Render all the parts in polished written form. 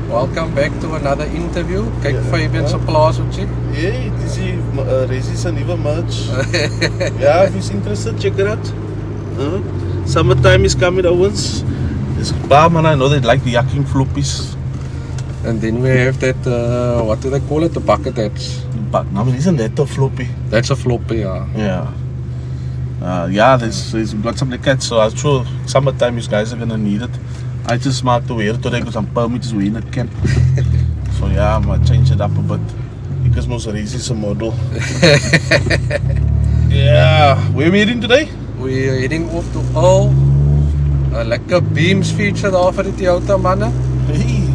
Welcome back to another interview. Kijk Fabian se plaas op zich. Yeah, this is Rezi se nieuwe merch. Yeah, if you're interested, check it out. Summertime is coming, Owens. It's bar man, I know they like the yucking floppies. And then we have that, what do they call it? The bucket hats. But no, isn't that a floppy? That's a floppy, yeah. Yeah. There's got some like that, so I'm sure summertime you guys are gonna need it. I just marked the wear today because I'm permitted to win at camp. So yeah, I'm gonna change it up a bit. Because most Rezi is a model. Yeah, where are we heading today? We're heading off to Earl. Lekker beams feature daar vir die Toyota manne. Hey,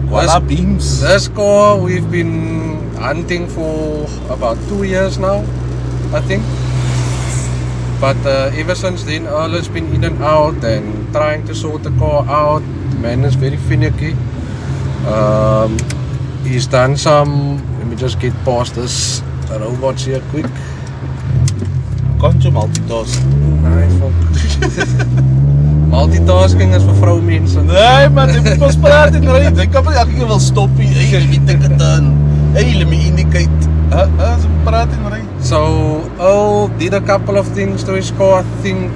Corolla Beams. This car we've been hunting for about 2 years now, I think. But ever since then, Earl has been in and out and trying to sort the car out. The man is very finicky. He's done some, let me just get past this robots here quick. Can't you multitask? Nee, multitasking is vir vroumense. Nee man, jy moet pas praat en ry. Jy kan nie elke keer wil stop nie. Hey, let me take it in. Hey, let me indicate. So praat en ry. So Earl did a couple of things to his car. I think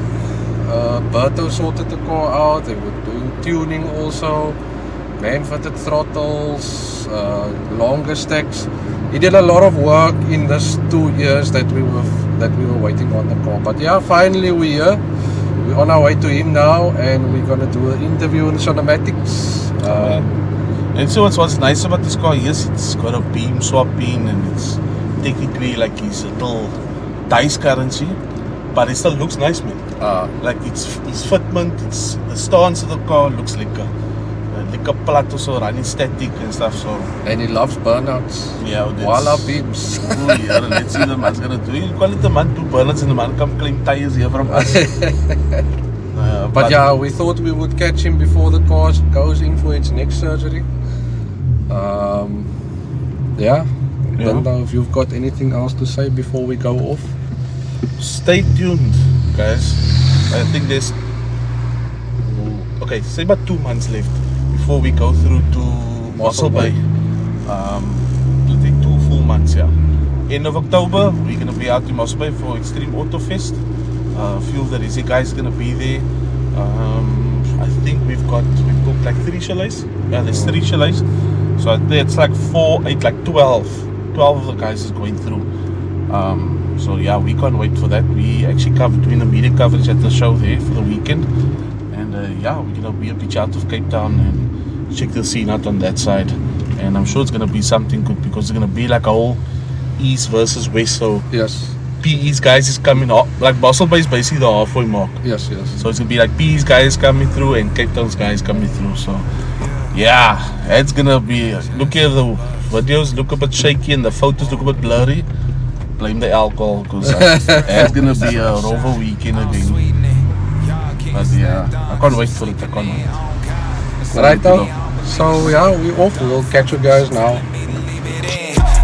Berto sorted the car out. They were doing tuning also. Man fitted throttles, longer stacks. He did a lot of work in this 2 years that we were waiting on the car. But yeah, finally we're here. We're on our way to him now, and we're gonna do an interview in cinematics. And so what's nice about this car? Yes, it's got a beam swap in, and it's technically like his little dice currency, but it still looks nice, man. Like it's fitment, it's the stance of the car looks like a plat also running static and stuff. So And he loves burnouts. yeah, Voila beams. Oh yeah, let's see the man's gonna do. You call it the man do burnouts and the man come claim tires here from us. But yeah, we thought we would catch him before the car goes in for its next surgery. Yeah. I don't know if you've got anything else to say before we go off. Stay tuned, guys. I think there's say about 2 months left before we go through to Mossel Bay. Let's take 2 full months, yeah. End of October, we're gonna be out in Mossel Bay for Extreme Auto Fest. A few of the Rezi guys gonna be there. I think we've booked like 3 chalets. Yeah, there's 3 chalets. So it's like 4, 8, like 12 of the guys is going through. So yeah, we can't wait for that. We actually doing the media coverage at the show there for the weekend. And yeah, we're gonna be a beach out of Cape Town and check the scene out on that side. And I'm sure it's gonna be something good because it's gonna be like a whole East versus West. So Yes. PE's guys is coming up, like Mossel Bay is basically the halfway mark. Yes. So it's gonna be like PE's guys coming through and Cape Town's guys coming through. So yeah, it's gonna be, look here, the videos look a bit shaky and the photos look a bit blurry. Blame the alcohol because it's gonna be a rover weekend again. But yeah, I can't wait for it, I can't wait. Right though. So yeah, we off. We'll catch you guys now.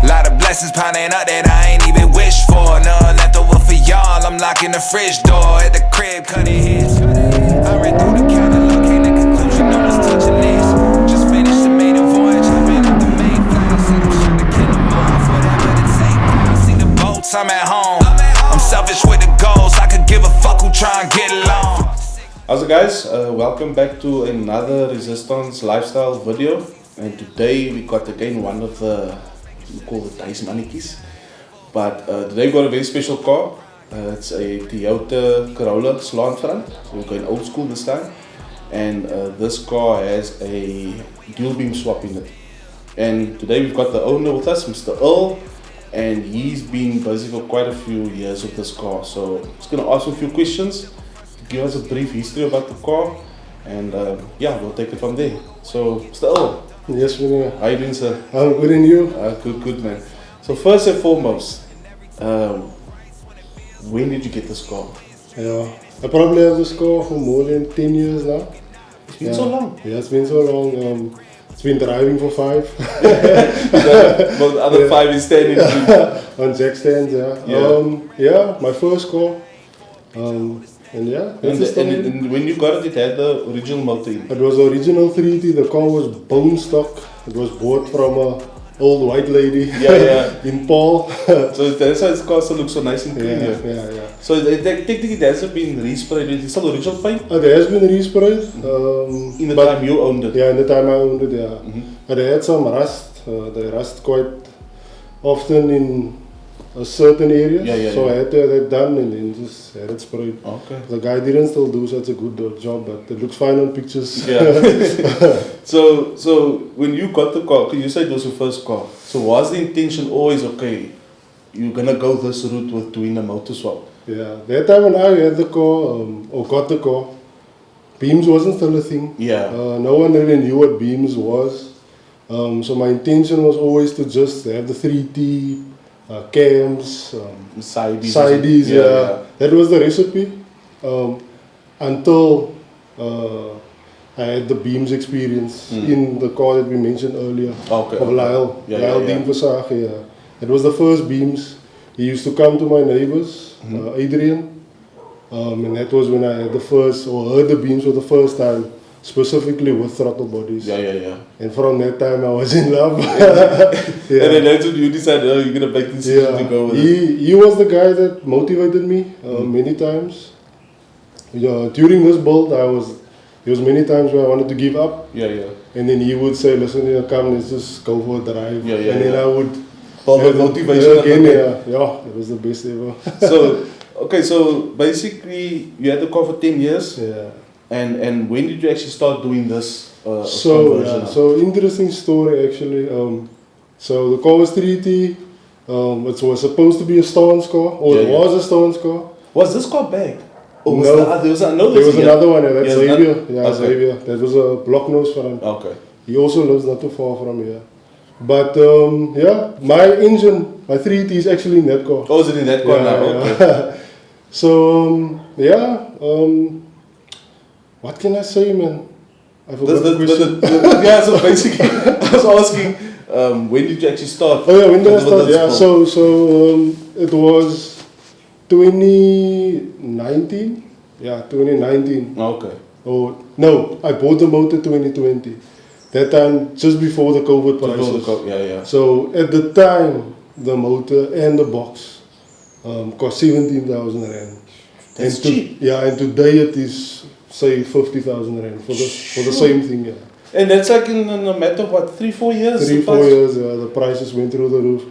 Lot of blessings piling up that I ain't even wish for. None left over for y'all. I'm locking the fridge door at the crib, cutting heads. I read through the catalog, came to conclusion no one's touching this. Just finished the maiden voyage, I ran up the main flight. Said I'm sure to kill them off, whatever it takes. I see the boats, I'm at home. I'm selfish with the goals. I could give a fuck who try and get along. How's it, guys? Welcome back to another Resistance lifestyle video. And today we got again one of the, we call it dice mannetjies. But today we got a very special car. It's a Toyota Corolla slant front. So we're going old school this time. And this car has a dual beam swap in it. And today we've got the owner with us, Mr. Earl. And he's been busy for quite a few years with this car. So I'm just going to ask him a few questions. Give us a brief history about the car, and yeah, we'll take it from there. So, Mr. Earl. Yes, man. How you doing, sir? I'm good, and you? Good, man. So first and foremost, when did you get this car? Yeah, I probably have this car for more than 10 years now. It's been so long. Yeah, it's been so long. It's been driving for 5. But the other 5 is standing. On jack stands, yeah. Yeah. My first car. And yeah, that's the story. And when you got it had the original motor in. It was the original 3T. The car was bone stock. It was bought from a old white lady in Paul. So that's why this car still looks so nice and clean. Yeah. So technically it hasn't been resprayed. It's still original paint? It has been resprayed. In the time you owned it? Yeah, in the time I owned it, yeah. But it had some rust. They rust quite often in a certain area. So I had to have that done and then just had it sprayed. Okay. The guy didn't still do such a good job, but it looks fine on pictures. Yeah. So when you got the car, you said it was your first car. So was the intention always, okay, you're gonna go this route with doing a motor swap? Yeah, that time when I had the car, or got the car, Beams wasn't still a thing. Yeah. No one really knew what Beams was. So my intention was always to just have the 3T, cams, sideys, yeah. That was the recipe. Until I had the Beams experience in the car that we mentioned earlier. Of Lyle. Lyle Dean Versage, yeah. It was the first Beams. He used to come to my neighbors, Adrian. And that was when I had the first, or heard the Beams for the first time, specifically with throttle bodies. Yeah. And from that time I was in love. And then that's when you decided, oh, you're going to make this decision to go with it. He was the guy that motivated me many times. During this build, there was many times where I wanted to give up. Yeah. And then he would say, listen, come, let's just go for a drive. And then I would build the motivation again. It was the best ever. So basically you had the car for 10 years. Yeah. And when did you actually start doing this conversion? So interesting story actually. So the car was 3T. It was supposed to be a Stones car, or it was a Stones car. Was this car bagged? No, there was another one. That's Xavier. Okay. Xavier. That was a block nose for him. Okay. He also lives not too far from here. But my engine, my 3T is actually in that car. Oh, is it in that car now? Okay. So what can I say, man? I forgot the question. So basically, I was asking, when did you actually start? Oh yeah, when did I start? Yeah, so it was 2019. Yeah, 2019. Okay. Oh no, I bought the motor 2020. That time, just before the COVID crisis. So at the time, the motor and the box cost 17,000 rand. That's cheap. Yeah, and today it is, say, 50,000 rand for the same thing. Yeah. And that's like in a matter of what, 3-4 years? 3-4 years, the prices went through the roof.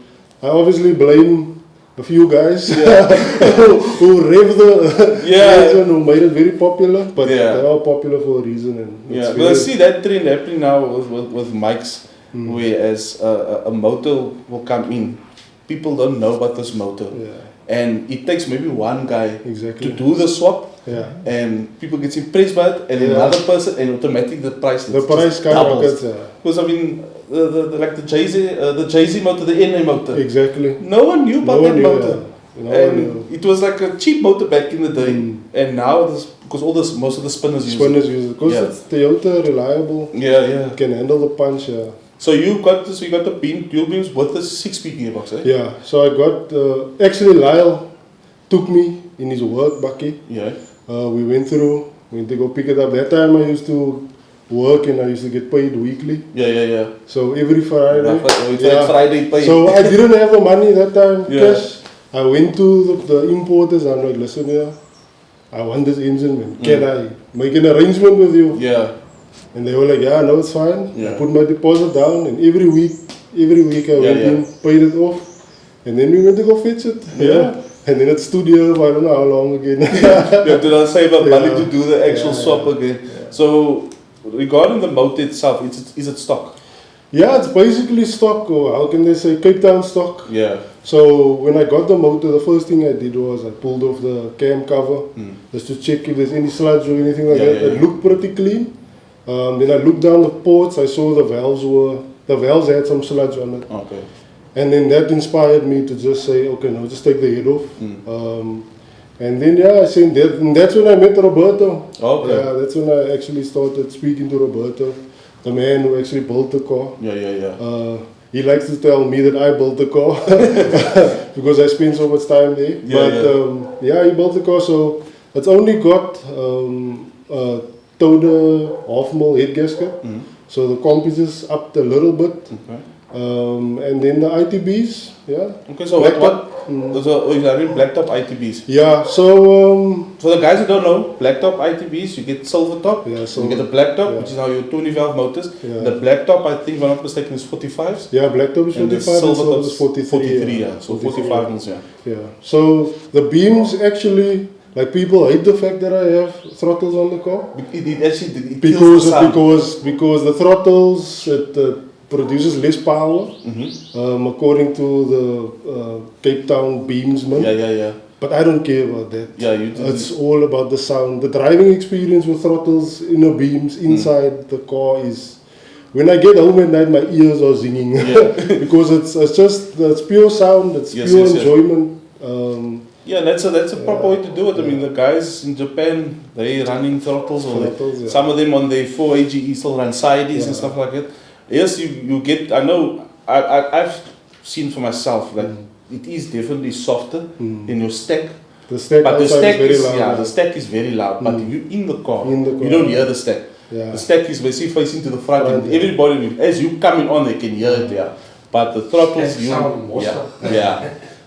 I obviously blame a few guys who revved the engine, who made it very popular, but they are popular for a reason. And but I see that trend happening now with mics, whereas a motor will come in. People don't know about this motor. And it takes maybe one guy to do the swap, and people get impressed by it, and another person, and automatically the price skyrockets. Because I mean, like the Jay-Z motor, the NA motor. Exactly. No one knew about that motor. And it was like a cheap motor back in the day, and now because most of the spinners use it. Because it's Toyota reliable. It can handle the punch. So you got the dual beams with the 6-speed gearbox, eh? Yeah. So I got actually Lyle took me in his work bucket. We went to go pick it up. That time I used to work and I used to get paid weekly. So every Friday. Friday pay. So I didn't have the money that time, cash. I went to the importers. I'm like, listen here, I want this engine, man. Can I make an arrangement with you? And they were like, yeah, no, it's fine. I put my deposit down, and every week I went in, paid it off, and then we went to go fetch it. And then it stood here for I don't know how long again. You have to now save up money to do the actual swap again. So regarding the motor itself, is it stock? Yeah, it's basically stock, or how can they say, Cape Town stock. So when I got the motor, the first thing I did was I pulled off the cam cover just to check if there's any sludge or anything like that. It looked pretty clean. Then I looked down the ports. I saw the valves had some sludge on it. And then that inspired me to just say, okay, no, just take the head off. And then I said that, and that's when I met Roberto. Okay. Yeah, that's when I actually started speaking to Roberto, the man who actually built the car. He likes to tell me that I built the car because I spent so much time there. He built the car, so it's only got a Toyota half-mil head gasket. So the comp is upped a little bit. Okay. And then the ITBs, Okay, so so you have blacktop ITBs? Yeah, so for the guys who don't know, blacktop ITBs, you get silver top, you get the black top, which is how your 20 valve motors. The black top, I think, if I'm not mistaken, is 45s. Yeah, black top is 45 and silver top is 43. So 45 mils, Yeah. So the beams actually, like people hate the fact that I have throttles on the car. It because the throttles produces less power, according to the Cape Town beamsman. But I don't care about that. It's all about the sound. The driving experience with throttles in the beams inside the car is, when I get home at night, my ears are singing because it's pure sound. It's pure enjoyment. That's a proper way to do it. I mean, the guys in Japan, they running throttles, some of them on their 4AGE still run sideways and stuff like that. Yes, you get. I know. I've seen for myself that it is definitely softer in your stack. The stack, but the stack is very loud. loud. The stack is very loud. But you in the car, you don't hear the stack. The stack is basically facing to the front. And everybody, as you coming on, they can hear it. But the throttles,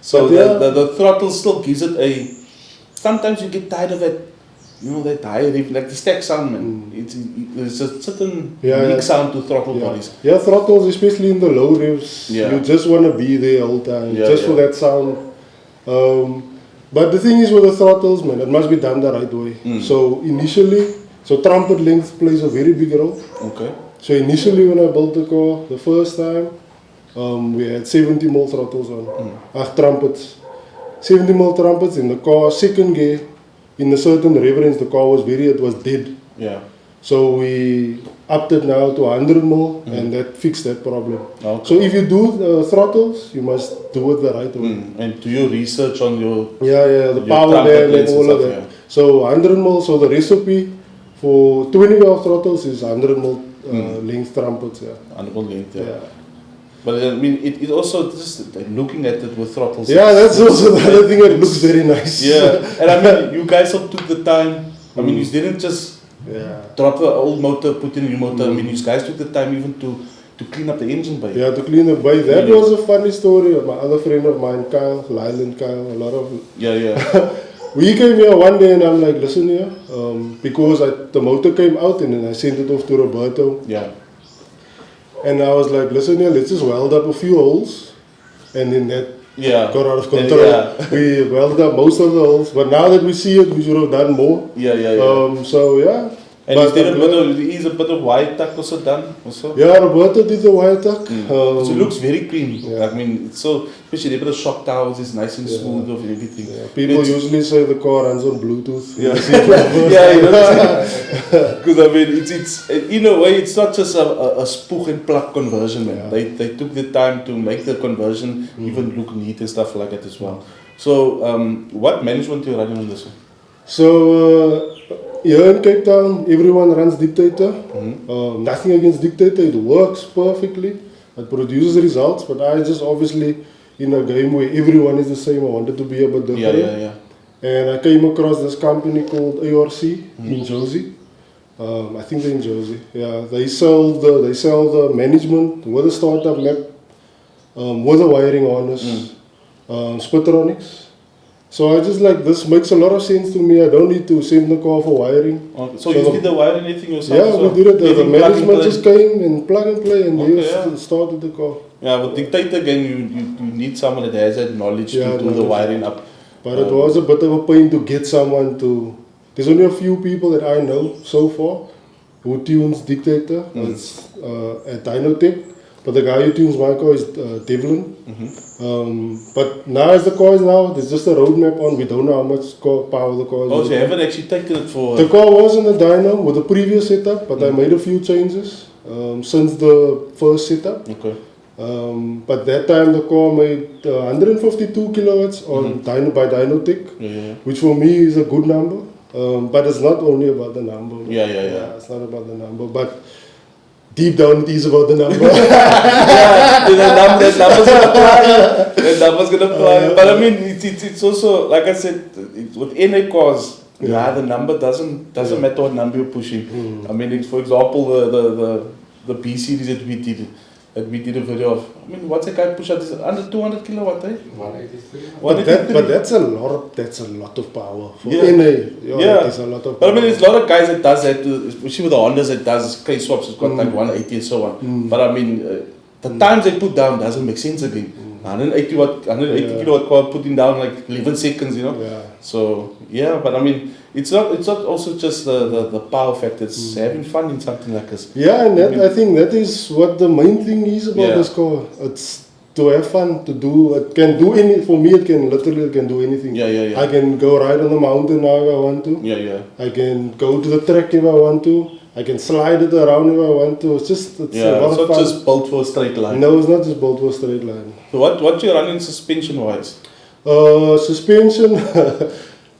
So the throttle still gives it a. Sometimes you get tired of it. You know, that high rev, like the stack sound, man. It's a certain unique sound to throttle bodies. Yeah, throttles, especially in the low revs, you just want to be there all the time, just for that sound. But the thing is with the throttles, man, it must be done the right way. So initially, trumpet length plays a very big role. Okay. So initially when I built the car, the first time, we had 70mm throttles on, trumpets. 70mm trumpets in the car, second gear. In a certain reference, the car was dead. So we upped it now to 100mm and that fixed that problem. Okay. So if you do throttles, you must do it the right way. And do your research on your the power band and all of that. So 100mm, so the recipe for 20 valve throttles is 100mm length trumpets. 100mm length, But I mean, it also just looking at it with throttles. That's also the other thing. It looks very nice. And I mean, you guys all took the time. I mean, you didn't just drop the old motor, put in a new motor. I mean, you guys took the time even to clean up the engine bay. Yeah, to clean the bay. That was a funny story. My other friend of mine, Kyle, Lyland Kyle, a lot of. We came here one day and I'm like, listen here, because the motor came out and then I sent it off to Roberto. And I was like, listen here, let's just weld up a few holes. And then that got out of control. We welded up most of the holes. But now that we see it, we should have done more. And is a bit of wire tuck also done? Roberto did the wire tuck. So it looks very clean. I mean, it's so, especially the shock towers is nice and smooth of everything. People usually say the car runs on Bluetooth. Because I mean, it's in a way, it's not just a spook and plug conversion, man. They took the time to make the conversion even look neat and stuff like that as well. So, what management are you running on this one? So, here in Cape Town, everyone runs Dictator. Nothing against Dictator, it works perfectly. It produces results, but I just obviously, in a game where everyone is the same, I wanted to be a bit different. And I came across this company called ARC in Jersey. I think they're in Jersey. They sell the management with a startup map, with a wiring harness, Spitronics. So I just like, this makes a lot of sense to me. I don't need to send the car for wiring. So you did the wiring anything yourself? Yeah, we did it. The management just came and plug and play and started the car. With Dictator again, you need someone that has that knowledge to do the wiring up. But it was a bit of a pain to get someone to. There's only a few people that I know so far who tunes Dictator. It's at Dynotech. But the guy who tunes my car is Devlin. But now as the car is now, there's just a roadmap on. We don't know how much power the car is. So you haven't actually taken it for... The car was in a dyno with the previous setup, but I made a few changes since the first setup. But that time the car made 152 kilowatts on by Dynotech, which for me is a good number. But it's not only about the number. It's not about the number, but deep down it is about the number. That number's gonna fly. That number's gonna fly. But I mean, it's also, like I said, with NA cars, the number doesn't matter what number you're pushing. I mean, for example, the B series that we did a video of. I mean, what's a guy push out? Is under 200 kilowatt, eh? 183. But that's a lot of power for NA. It's a lot of power. But I mean, there's a lot of guys that does that, especially with the Hondas that does K swaps. It's got like 180 and so on. But I mean, the times they put down doesn't make sense again. 180 kilowatt car putting down like 11 seconds, you know. So but I mean, it's not also just the power factor. It's having fun in something like this. And I think that is what the main thing is about this car. It's to have fun, to do. It can do any. For me, it can literally do anything. I can go ride on the mountain now if I want to. I can go to the track if I want to. I can slide it around if I want to. It's a lot of fun. It's not just built for a straight line. No, it's not just built for a straight line. So what you running suspension wise?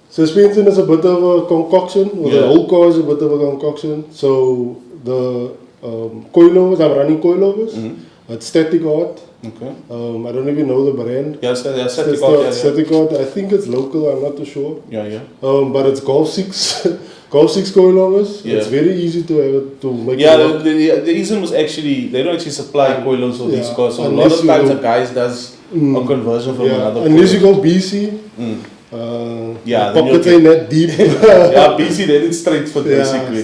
Suspension is a bit of a concoction. The whole car is a bit of a concoction. So the coilovers, I'm running coilovers. It's Static Art. Okay. I don't even know the brand. Static Art. Static Art. I think it's local. I'm not too sure. But it's Golf 6. Golf 6 coilovers. It's very easy to have it, to make it work. The reason was actually they don't actually supply coilovers for these cars. So a lot of times the guys does a conversion from another. Unless you go BC. Pockets ain't that deep. BC then it's straight for basically.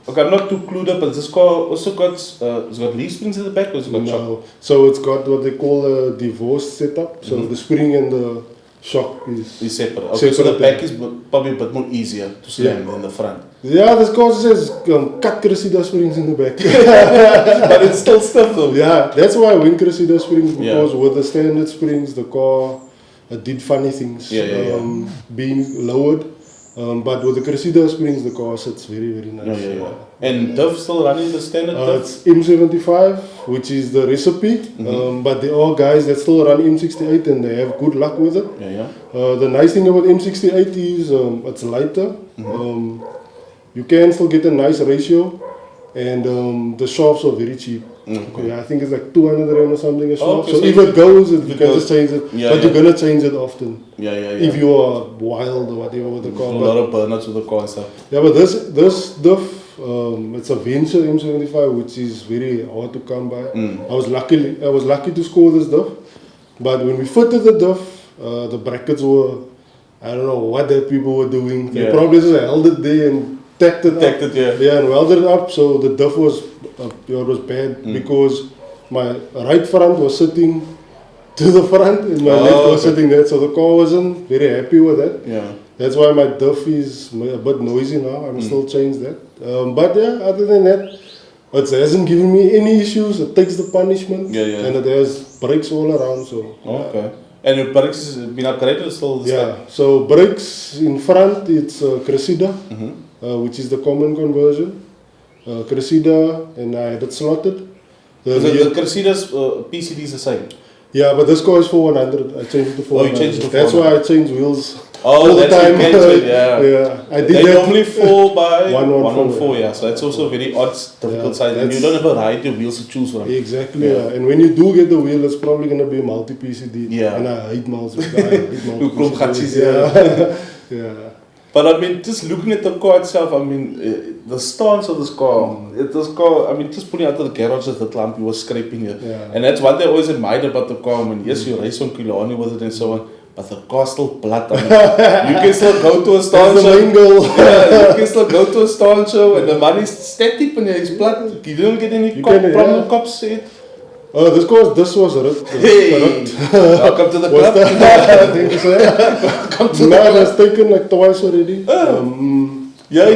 Okay, I'm not too clued up, but this car also got it's got leaf springs in the back, or it's got shock? So it's got what they call a divorced setup. So the spring and the shock is separate. Okay, so the back is probably a bit more easier to slam than the front. This car says cut Cressida springs in the back. But it's still stiff though. That's why I went Cressida springs, because with the standard springs, the car did funny things. Being lowered. But with the Cressida springs, the car sits very, very nice. And diff still running the standard diff? It's M75, which is the recipe. But there are guys that still run M68 and they have good luck with it. The nice thing about M68 is it's lighter. You can still get a nice ratio. And the shafts are very cheap. I think it's like 200 rand or something a shaft. So if it goes, you can just change it. But you're going to change it often. If you are wild or whatever with the car. A lot of burnouts with the car and stuff. But this diff, it's a Venture M75, which is very hard to come by. I was lucky to score this diff. But when we fitted the diff, the brackets were, I don't know what that people were doing. They probably just held it there and tacked it up. And welded it up, so the diff was bad because my right front was sitting to the front and my left was sitting there, so the car wasn't very happy with that. That's why my diff is a bit noisy now. I'm still change that. But other than that, it hasn't given me any issues. It takes the punishment and it has brakes all around. So and your brakes has been upgraded or still the same? So brakes in front, it's Cressida. Which is the common conversion. Cressida, and I had it slotted. The Cressida's PCD is the same? But this car is 400. I changed it to 400. You changed it to 400. That's why I change wheels all the time. I did they that. Normally 4 by 114. So that's also a very odd, difficult size. And you don't have a variety of wheels to choose from. Exactly, And when you do get the wheel, it's probably going to be a multi-PCD. And I hate multi-PCD. But I mean, just looking at the car itself, I mean, the stance of this car, I mean, just putting out of the garage as the clump, you were scraping it. And that's what they always admired about the car. I mean, yes, you race on Kilani with it and so on, but the car's still blood. I mean, you can still go to a stance show. You can still go to a stance show and the money's static and it's blood. You don't get any problem, cops say. This was ripped. Welcome to the club. It's taken like twice already. In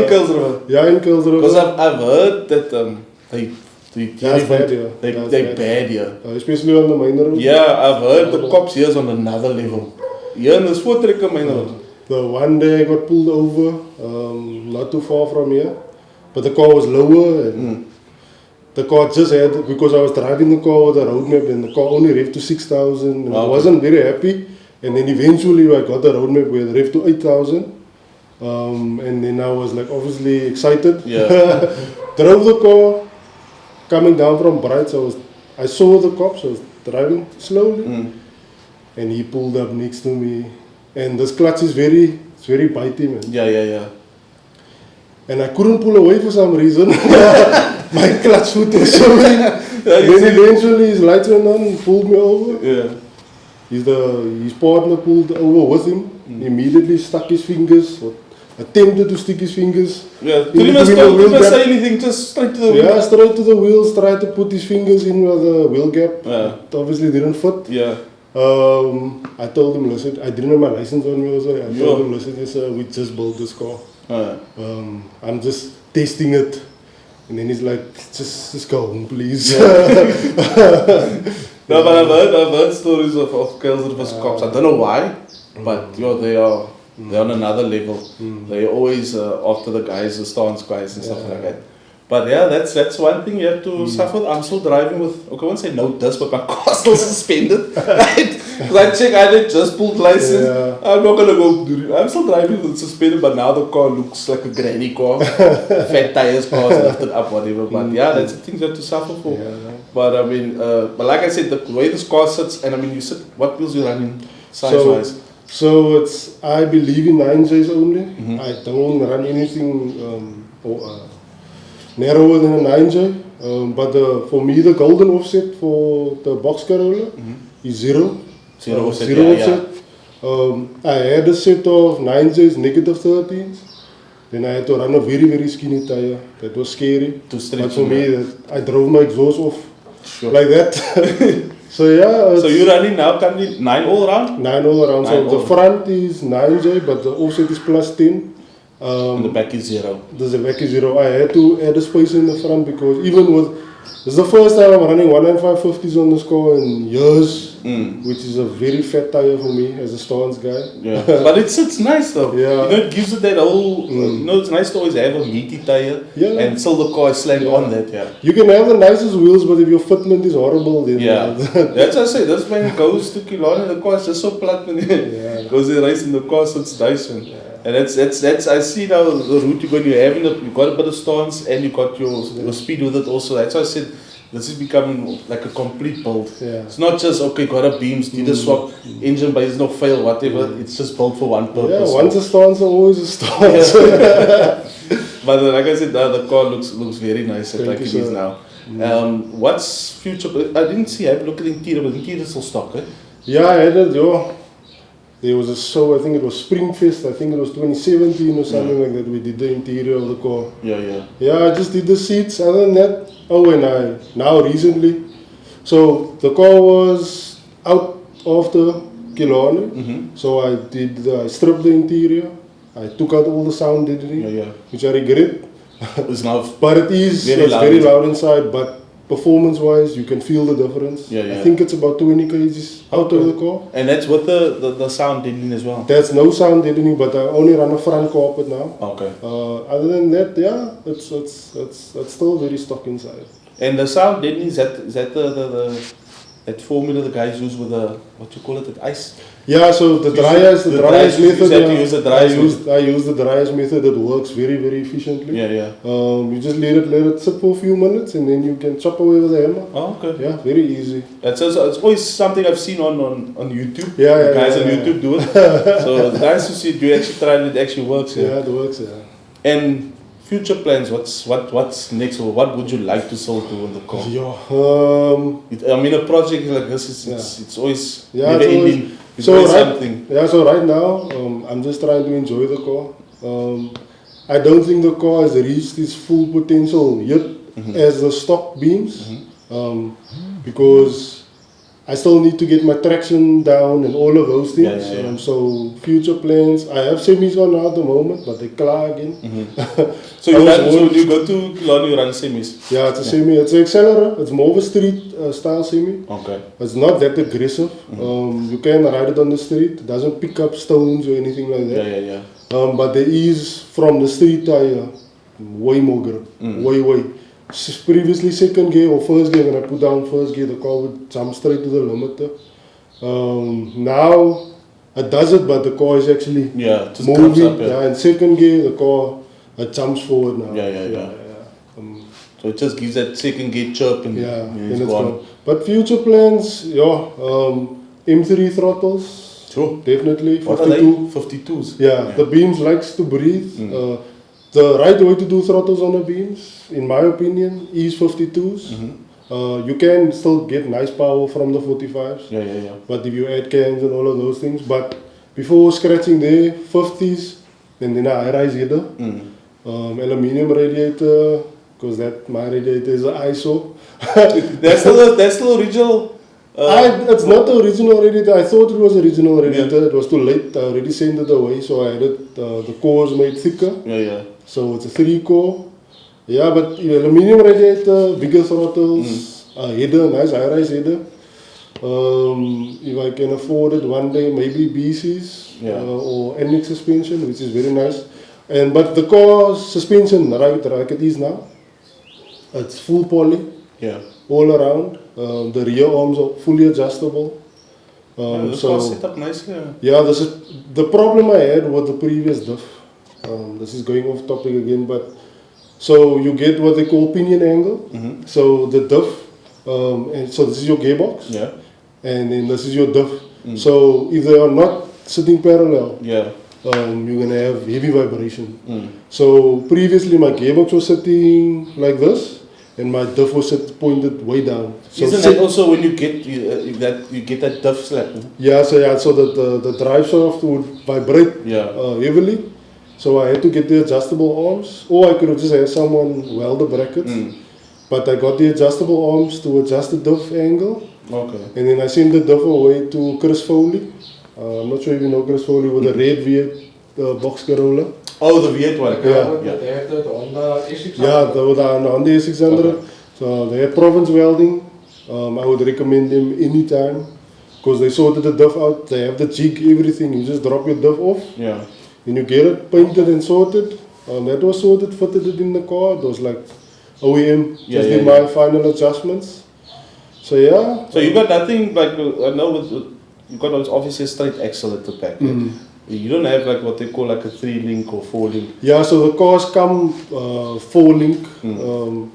Kuilsriver. In Kuilsriver. Because I've heard that they're bad here. Especially on the minor road. I've heard the cops here is on another level. Here in the Swootrekker minor road. The one day I got pulled over, not too far from here, but the car was lower and the car just had, because I was driving the car with a road map and the car only revved to 6,000 and I wasn't very happy. And then eventually I got the road map where it revved to 8,000. And then I was like obviously excited. Yeah. Drove the car, coming down from Bright, I saw the cops, I was driving slowly. And he pulled up next to me. And this clutch is very bitey, man. Yeah. And I couldn't pull away for some reason. My clutch foot was showing. Then eventually his lights went on and pulled me over. Yeah. His partner pulled over with him. He immediately stuck his fingers, or attempted to stick his fingers. Yeah, didn't even say anything, just straight to the wheel. Yeah, straight to the wheels, tried to put his fingers in with the wheel gap. Yeah. It obviously didn't fit. Yeah. I told him, listen, I didn't have my license on me also. I told him, listen, yes, we just built this car. I'm just testing it. And then he's like, just go home, please. Yeah. No, but I've heard stories of girls that was cops. I don't know why, but they're on another level. They're always after the guys, the stance guys and stuff like that. But yeah, that's one thing you have to suffer. I'm still driving with, okay, I won't say no dust, but my car's still suspended. Right? Because I check, I just pulled license. Yeah. I'm not gonna go do it. I'm still driving with suspended, but now the car looks like a granny car. Fat tires, cars lifted up, whatever. But yeah, that's the things you have to suffer for. Yeah. But I mean, but like I said, the way this car sits, and I mean, you sit, what wheels you running size-wise? So it's, I believe in 9Js only. I don't run anything narrower than a 9J. But for me, the golden offset for the box Corolla is zero. Zero offset. I had a set of 9Js, negative 13s. Then I had to run a very skinny tire. That was scary. But for me, I drove my exhaust off like that. So yeah. So you're running now currently 9 all around? 9 all around. So the front is 9J, but the offset is plus 10. And the back is zero. The back is zero. I had to add a space in the front because even with, this is the first time I'm running 195/50s on this car in years, which is a very fat tire for me as a stance guy. Yeah, but it's nice though. Yeah. You know, it gives it that whole, you know, it's nice to always have a meaty tire and still the car is slammed on that, You can have the nicest wheels, but if your fitment is horrible, then... That's what I say, this man goes to Killarney, the car is just so flat when he goes there racing, the car sits nice. And that's I see now the route you're going, you got a bit of stance and you got your speed with it also. That's why I said this is becoming like a complete build. It's not just, okay, got a beams, did a swap, engine bays no fail, whatever. It's just built for one purpose. Yeah, once a stance, always a stance. But like I said, the car looks very nice like it is now. What's future? I didn't see, I have a look at the interior, but the interior is still stock, eh? Yeah, I had it, There was a show, I think it was Springfest, I think it was 2017 or something like that. We did the interior of the car. Yeah, I just did the seats. Other than that, now recently. So the car was out after Killarney. So I stripped the interior. I took out all the sound deadening, which I regret. But it is very loud inside, but performance-wise, you can feel the difference. I think it's about 20 kgs out of the car. And that's with the sound deadening as well? That's no sound deadening, but I only run a front carpet now. Okay. Other than that, it's still very stock inside. And the sound deadening, is that that formula the guys use with the, what you call it, ice? Yeah, so the dry ice method. I use the dry ice method. It works very efficiently. You just let it sit for a few minutes and then you can chop away with a hammer. Oh, okay. Yeah, very easy. It's always something I've seen on YouTube. The guys on YouTube do it. So it's nice to see it. You actually try and it actually works. Yeah, it works. And future plans, what's next, or what would you like to sell to on the car? I mean, a project like this, it's always never ending. So right now, I'm just trying to enjoy the car. I don't think the car has reached its full potential yet as the stock beams, because I still need to get my traction down and all of those things. So future plans, I have semis on now at the moment, but they clag again. So you go to Killarney, you run semis? Yeah, it's a semi. It's an accelerator. It's more of a street style semi. Okay. It's not that aggressive. You can ride it on the street. It doesn't pick up stones or anything like that. But there is, from the street tire, way more grip. Way. previously second gear or first gear, when I put down first gear, the car would jump straight to the limiter. Now it does it, but the car is actually just comes moving. up, In second gear, the car it jumps forward now. So it just gives that second gear chirp and it's gone. But future plans, M3 throttles. Sure. Definitely. 52. What are they? 52s? Yeah, the beams likes to breathe. The right way to do throttles on the beams, in my opinion, is 52s. You can still get nice power from the 45s. But if you add cams and all of those things, but before scratching there, 50s, and then a high-rise header, aluminium radiator, because my radiator is an ISO. That's still original. It's not the original radiator. I thought it was original radiator. It was too late. I already sent it away, so I had it. The cores made thicker. So it's a 3-core. Yeah, but aluminium radiator, bigger throttles, header, nice high-rise header. If I can afford it one day, maybe BCs or NX suspension, which is very nice. But the car suspension, like it is now, it's full poly. All around. The rear arms are fully adjustable. The car set up nicely. The problem I had with the previous diff. This is going off topic again, but so you get what they call pinion angle. So the diff, and so this is your gearbox, and then this is your diff. So if they are not sitting parallel, you're gonna have heavy vibration. So previously my gearbox was sitting like this, and my diff was pointed way down. So isn't that also when you get that diff slap? So that the drive shaft would vibrate heavily. So I had to get the adjustable arms, or I could have just had someone weld the brackets. But I got the adjustable arms to adjust the diff angle. And then I sent the diff away to Chris Foley. I'm not sure if you know Chris Foley with the red V8 box Corolla. Oh, the V8 one. They had that Honda S600. The Honda S600. So they had province welding. I would recommend them anytime because they sorted the diff out. They have the jig, everything. You just drop your diff off. And you get it painted and sorted. That was sorted, fitted it in the car. It was like OEM. Just did my final adjustments. So So you got nothing like I know you got obviously a straight axle at the back. You don't have like what they call like a 3-link or 4-link. So the cars come 4-link,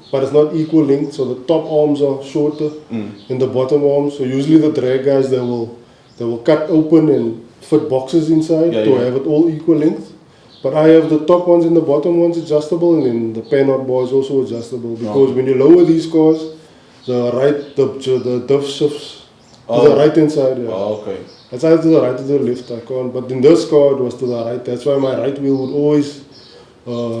but it's not equal link. So the top arms are shorter than the bottom arms. So usually the drag guys they will cut open and fit boxes inside to have it all equal length. But I have the top ones and the bottom ones adjustable, and then the panhard bar is also adjustable because when you lower these cars, the diff shifts to the right hand side. It's either to the right or to the left. I can't. But in this car, it was to the right. That's why my right wheel would always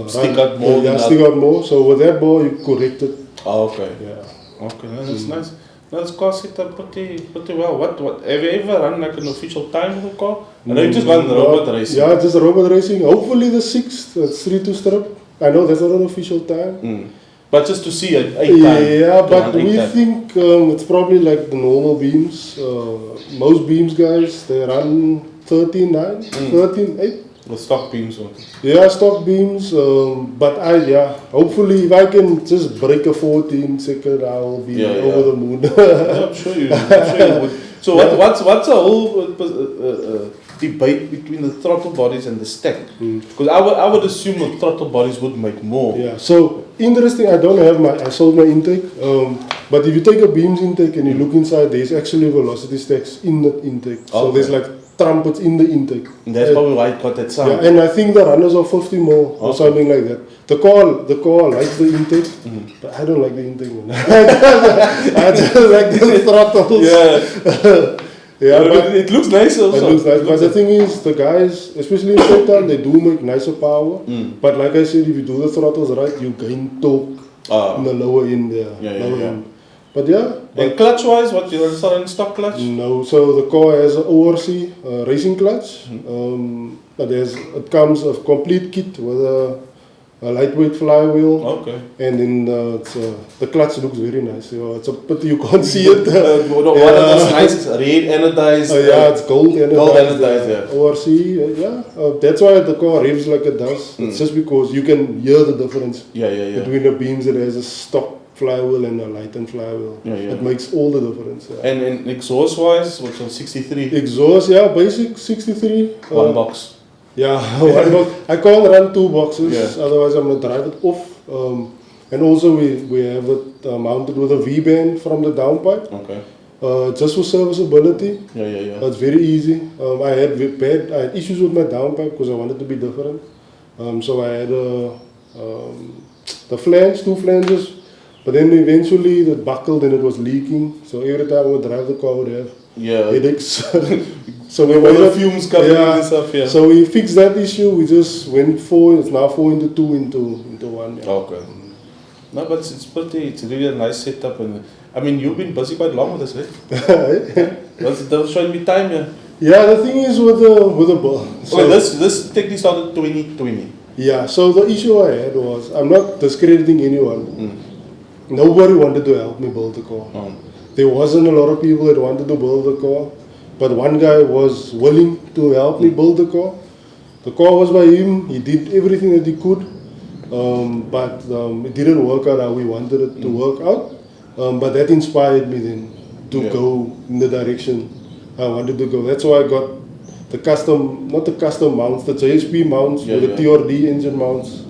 stick out more. Stick out more. So with that bar, you correct it. That's nice. Now this car set up pretty well. What have you ever run like an official time with the car? I know you just run the robot racing. Just robot racing. Hopefully the 6th, it's 3-2 strip. I know that's not an official time. But just to see it 8 times. But we think it's probably like the normal beams. Most beams guys, they run 13.9, 13.8. The stock beams or? Stock beams. But hopefully if I can just break a 14-second, I'll be over the moon. I'm sure you would. So what's the whole debate between the throttle bodies and the stack? Because I would assume the throttle bodies would make more. So interesting. I sold my intake. But if you take a beams intake and you look inside, there's actually velocity stacks in the intake. So there's like trumpets in the intake. And that's probably why it got that sound. And I think the runners are 50 more or something like that. The car likes the intake, but I don't like the intake. I just like the throttles. But it looks nice also. It looks nice. But the thing is, the guys, especially in Satan, they do make nicer power. But like I said, if you do the throttles right, you gain torque in the lower end there. But and clutch wise, what you install in stock clutch? No, so the car has an ORC racing clutch. But it comes a complete kit with a a lightweight flywheel. Okay. And then the clutch looks very nice. It's a pity you can't see it. What was nice is red anodized. It's gold anodized. Gold anodized, yeah. ORC, that's why the car revs like it does. It's just because you can hear the difference between the beams that has a stock flywheel and a lightened flywheel. It makes all the difference. And exhaust wise, what's on 63? Exhaust, basic 63. One box. Yeah, one box. I can't run 2 boxes, otherwise I'm gonna drive it off. And also we have it mounted with a V-band from the downpipe. Okay. Just for serviceability. It's very easy. I had issues with my downpipe because I wanted to be different. So I had the flange, 2 flanges, but then eventually it buckled and it was leaking. So every time I would drive the car, I would have headaches. So we waited the fumes coming and stuff. So we fixed that issue. We just went it's now 4 into 2 into 1. Okay. No, but it's really a nice setup, and I mean you've been busy quite long with this, right? That's showing me time, Yeah, the thing is with the ball. So this technically started 2020. Yeah. So the issue I had was, I'm not discrediting anyone. Nobody wanted to help me build the car. There wasn't a lot of people that wanted to build the car, but one guy was willing to help me build the car. The car was by him. He did everything that he could. But it didn't work out how we wanted it to work out. But that inspired me then to go in the direction I wanted to go. That's why I got not the custom mounts, the JSP mounts with the TRD engine mounts.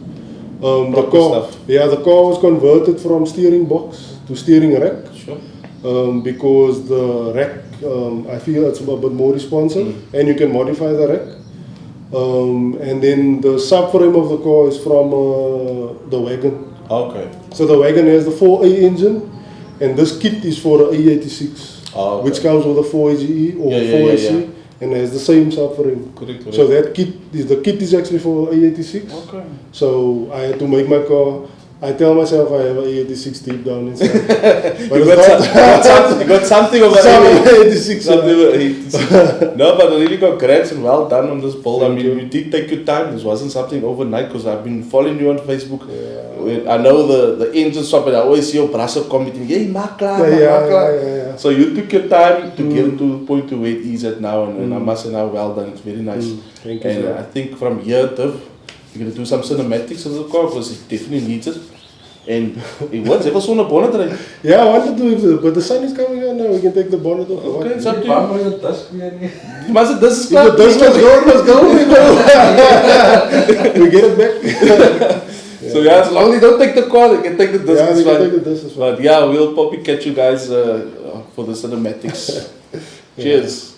The car was converted from steering box to steering rack. Sure. Because the rack, I feel it's a bit more responsive, and you can modify the rack. And then the subframe of the car is from the wagon. Okay. So the wagon has the 4A engine, and this kit is for the E86, which comes with a 4AGE or 4AC, and has the same subframe. Correct. So the kit is actually for E86. Okay. So I had to make my car. I tell myself I have an E86 deep down inside. But you got something of an E86. No, but I really congrats and well done on this build. I mean, you did take your time. This wasn't something overnight, because I've been following you on Facebook. I know the engine shop, and I always see your brother commenting, "Hey, maak klaar." So you took your time to get to the point to where it is at now, and I must say now, well done. It's very nice. Thank you. And I think from here, Dev, you're going to do some cinematics of the car, because it definitely needs it. And it was ever so on a bonnet, right? Yeah, I wanted to, but the sun is coming out now. We can take the bonnet off. Okay, it's up to you. You must have this is if the dust was going, we get it back. So as long as they don't take the car, they can take the dust. Yeah, they can take the dust as well. But yeah, we'll probably catch you guys for the cinematics. Cheers.